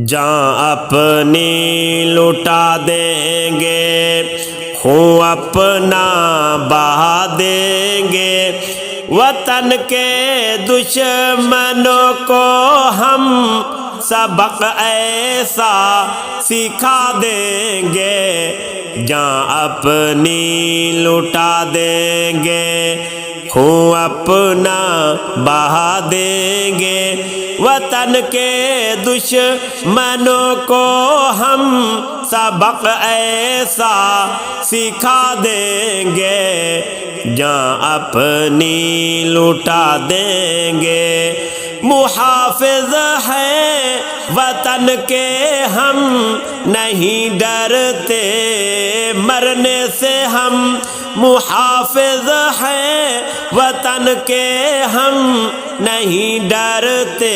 جان اپنی لٹا دیں گے، خون اپنا بہا دیں گے، وطن کے دشمنوں کو ہم سبق ایسا سکھا دیں گے۔ جان اپنی لٹا دیں گے، خون اپنا بہا دیں گے، وطن کے دشمنوں کو ہم سبق ایسا سکھا دیں گے۔ جان اپنی لٹا دیں گے، محافظ ہیں وطن کے ہم نہیں ڈرتے مرنے سے ہم، محافظ ہیں وطن کے ہم نہیں ڈرتے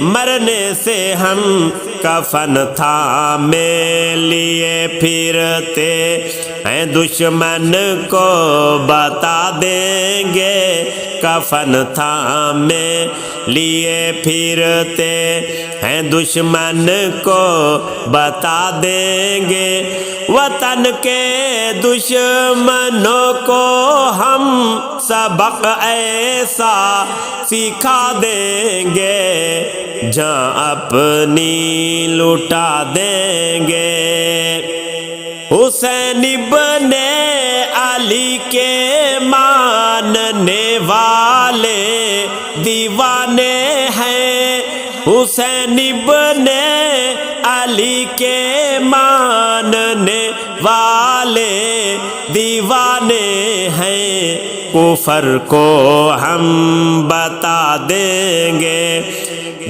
مرنے سے ہم، کفن تھامے لیے پھرتے ہیں دشمن کو بتا دیں گے، کفن تھامے لیے پھرتے ہیں دشمن کو بتا دیں گے، وطن کے دشمنوں کو ہم سبق ایسا سکھا دیں گے۔ جان اپنی لٹا دیں گے۔ حسین ابن علی کے ماننے والے دیوانے ہیں، حسین ابن علی کے ماننے والے دیوانے ہیں، کفر کو ہم بتا دیں گے،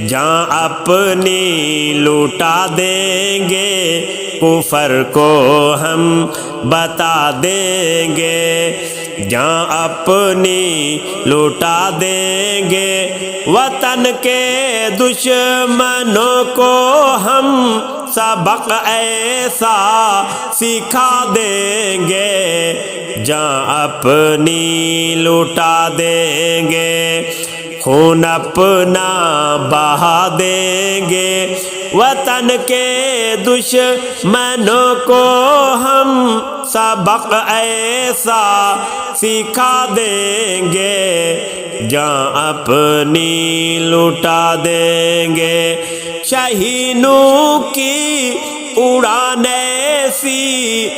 جان اپنی لٹا دیں گے، کفر کو ہم بتا دیں گے، جان اپنی لٹا دیں گے، وطن کے دشمنوں کو ہم سبق ایسا سکھا دیں گے۔ جان اپنی لٹا دیں گے، خون اپنا بہا دیں گے، وطن کے دشمنوں کو ہم سبق ایسا سکھا دیں گے۔ جان اپنی لٹا دیں گے، شاہینوں کی اڑان ایسی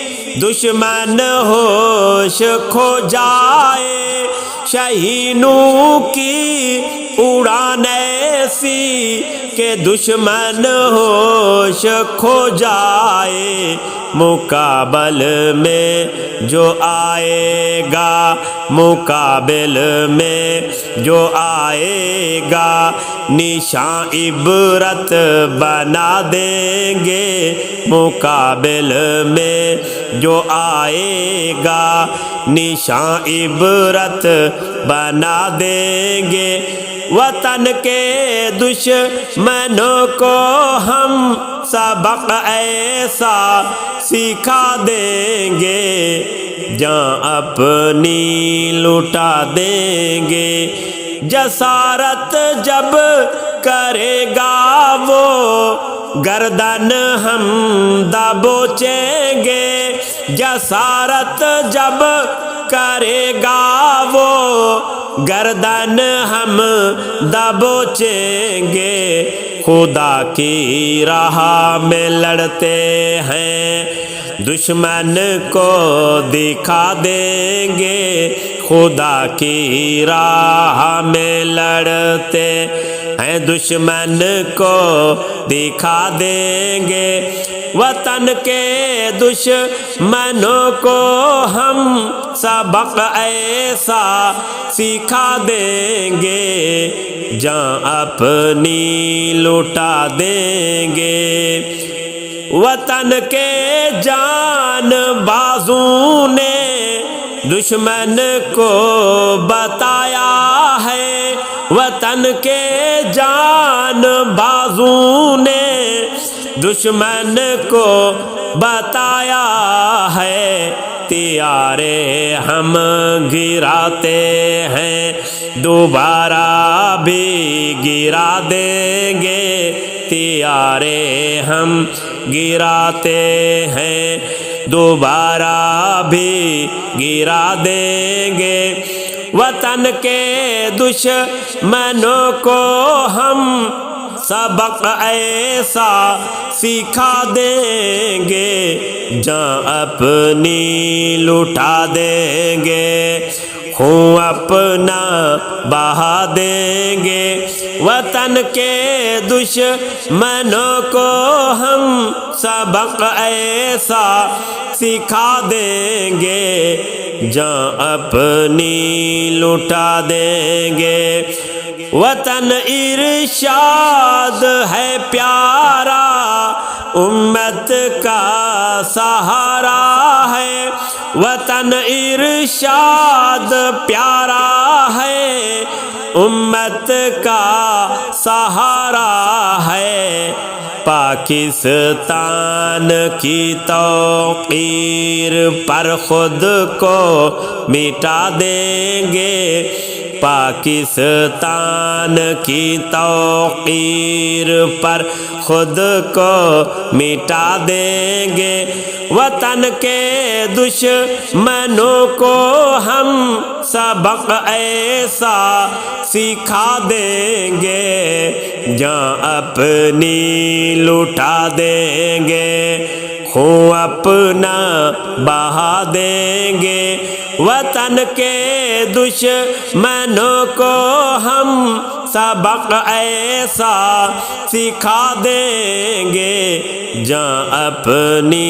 دشمن ہوش کھو جائے، شاہینوں کی اڑان ایسی کہ دشمن ہوش کھو جائے، مقابل میں جو آئے گا، مقابل میں جو آئے گا، نشان عبرت بنا دیں گے، مقابل میں جو آئے گا، نشان عبرت بنا دیں گے، وطن کے دشمنوں کو ہم سبق ایسا سکھا دیں گے۔ جان اپنی لٹا دیں گے، جسارت جب کرے گا وہ گردن ہم دبوچیں گے، جسارت جب کرے گا وہ گردن ہم دبوچیں گے، خدا کی راہ میں لڑتے ہیں دشمن کو دکھا دیں گے، خدا کی راہ میں لڑتے ہیں دشمن کو دکھا دیں گے، وطن کے دشمنوں کو ہم سبق ایسا سکھا دیں گے۔ جان اپنی لٹا دیں گے، وطن کے جان بازوں نے دشمن کو بتایا ہے، وطن کے جان بازوں نے دشمن کو بتایا ہے، تیارے ہم گراتے ہیں دوبارہ بھی گرا دیں گے، تیارے ہم گراتے ہیں، دوبارہ بھی گرا دیں گے۔ وطن کے دشمنوں کو ہم سبق ایسا سکھا دیں گے، جان اپنی لٹا دیں گے، خون اپنا بہا دیں گے۔ وطن کے دشمنوں کو ہم سبق ایسا سکھا دیں گے، جان اپنی لٹا دیں گے۔ وطن ارشاد ہے پیارا، امت کا سہارا ہے۔ وطن ارشاد پیارا ہے، امت کا سہارا ہے۔ پاکستان کی توقیر پر خود کو مٹا دیں گے، پاکستان کی توقیر پر خود کو مٹا دیں گے۔ وطن کے دشمنوں کو ہم سبق ایسا سکھا دیں گے، جان اپنی لٹا دیں گے، خون اپنا بہا دیں گے۔ وطن کے دشمنوں کو ہم سبق ایسا سکھا دیں گے، جان اپنی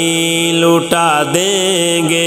لٹا دیں گے۔